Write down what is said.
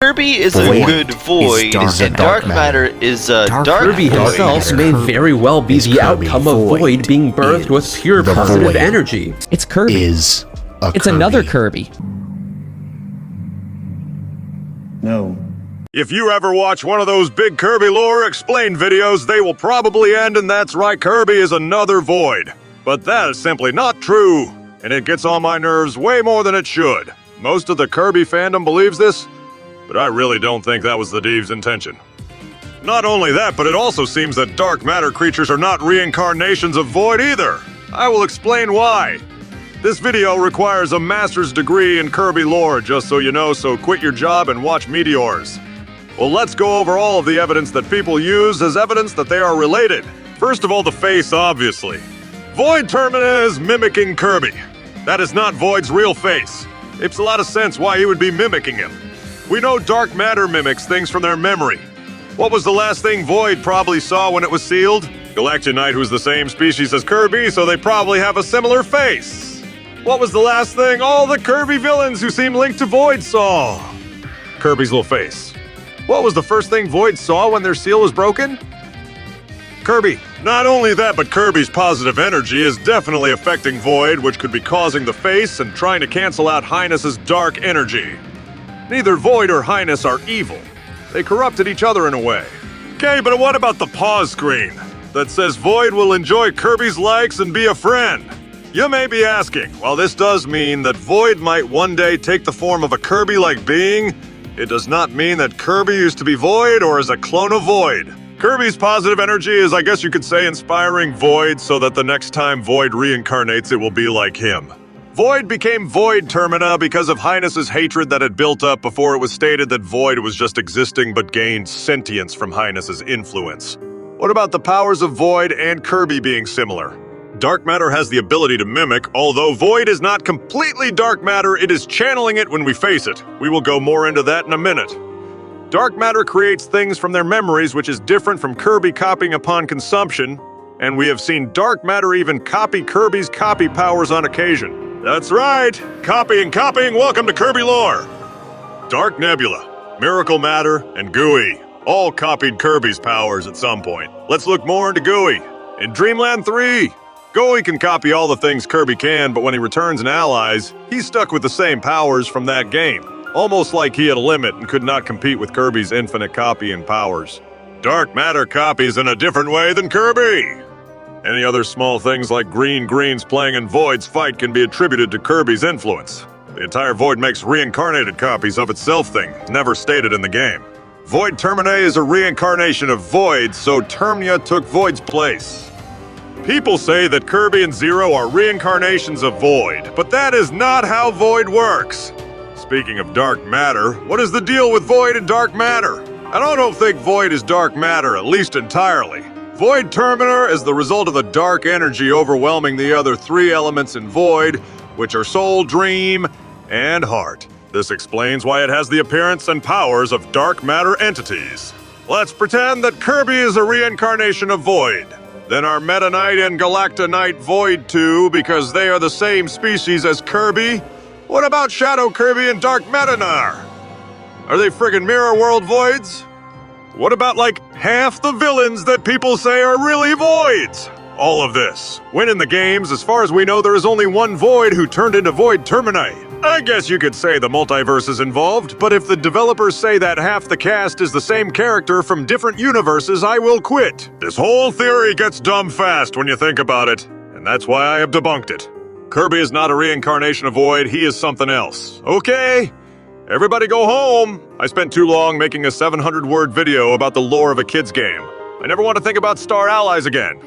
Kirby is a good void, and dark matter is a dark Kirby void. himself may very well be the outcome of void being birthed with pure positive energy. It's Kirby. It's another Kirby. No. If you ever watch one of those big Kirby lore explained videos, they will probably end and that's right, Kirby is another void. But that is simply not true, and it gets on my nerves way more than it should. Most of the Kirby fandom believes this, but I really don't think that was the Deve's intention. Not only that, but it also seems that dark matter creatures are not reincarnations of void either. I will explain why. This video requires a master's degree in Kirby lore, just so you know, so quit your job and watch Meteors. Well, let's go over all of the evidence that people use as evidence that they are related. First of all, the face, obviously. Void Termina is mimicking Kirby. That is not Void's real face. It makes a lot of sense why he would be mimicking him. We know dark matter mimics things from their memory. What was the last thing Void probably saw when it was sealed? Galactonite, who's the same species as Kirby, so they probably have a similar face. What was the last thing all the Kirby villains who seem linked to Void saw? Kirby's little face. What was the first thing Void saw when their seal was broken? Kirby. Not only that, but Kirby's positive energy is definitely affecting Void, which could be causing the face and trying to cancel out Highness's dark energy. Neither Void or Highness are evil. They corrupted each other in a way. Okay, but what about the pause screen that says Void will enjoy Kirby's likes and be a friend? You may be asking, while this does mean that Void might one day take the form of a Kirby-like being, it does not mean that Kirby used to be Void or is a clone of Void. Kirby's positive energy is, I guess you could say, inspiring Void so that the next time Void reincarnates, it will be like him. Void became Void Termina because of Highness's hatred that had built up before it was stated that Void was just existing but gained sentience from Highness's influence. What about the powers of Void and Kirby being similar? Dark matter has the ability to mimic, although Void is not completely dark matter, it is channeling it when we face it. We will go more into that in a minute. Dark matter creates things from their memories, which is different from Kirby copying upon consumption, and we have seen dark matter even copy Kirby's copy powers on occasion. That's right! Copying, welcome to Kirby lore! Dark Nebula, Miracle Matter, and Gooey all copied Kirby's powers at some point. Let's look more into Gooey. In Dreamland 3, Gooey can copy all the things Kirby can, but when he returns in Allies, he's stuck with the same powers from that game. Almost like he had a limit and could not compete with Kirby's infinite copying powers. Dark matter copies in a different way than Kirby! Any other small things like Greens playing in Void's fight can be attributed to Kirby's influence. The entire Void makes reincarnated copies of itself thing, never stated in the game. Void Terminae is a reincarnation of Void, so Termina took Void's place. People say that Kirby and Zero are reincarnations of Void, but that is not how Void works. Speaking of dark matter, what is the deal with Void and dark matter? I don't think Void is dark matter, at least entirely. Void Termina is the result of the dark energy overwhelming the other three elements in Void, which are Soul, Dream, and Heart. This explains why it has the appearance and powers of dark matter entities. Let's pretend that Kirby is a reincarnation of Void. Then are Meta Knight and Galactonite Void too, because they are the same species as Kirby? What about Shadow Kirby and Dark Metanar? Are they friggin' Mirror World Voids? What about like half the villains that people say are really Voids? All of this. When in the games, as far as we know, there is only one Void who turned into Void Termini. I guess you could say the multiverse is involved, but if the developers say that half the cast is the same character from different universes, I will quit. This whole theory gets dumb fast when you think about it, and that's why I have debunked it. Kirby is not a reincarnation of Void, he is something else. Okay? Everybody go home! I spent too long making a 700-word video about the lore of a kid's game. I never want to think about Star Allies again.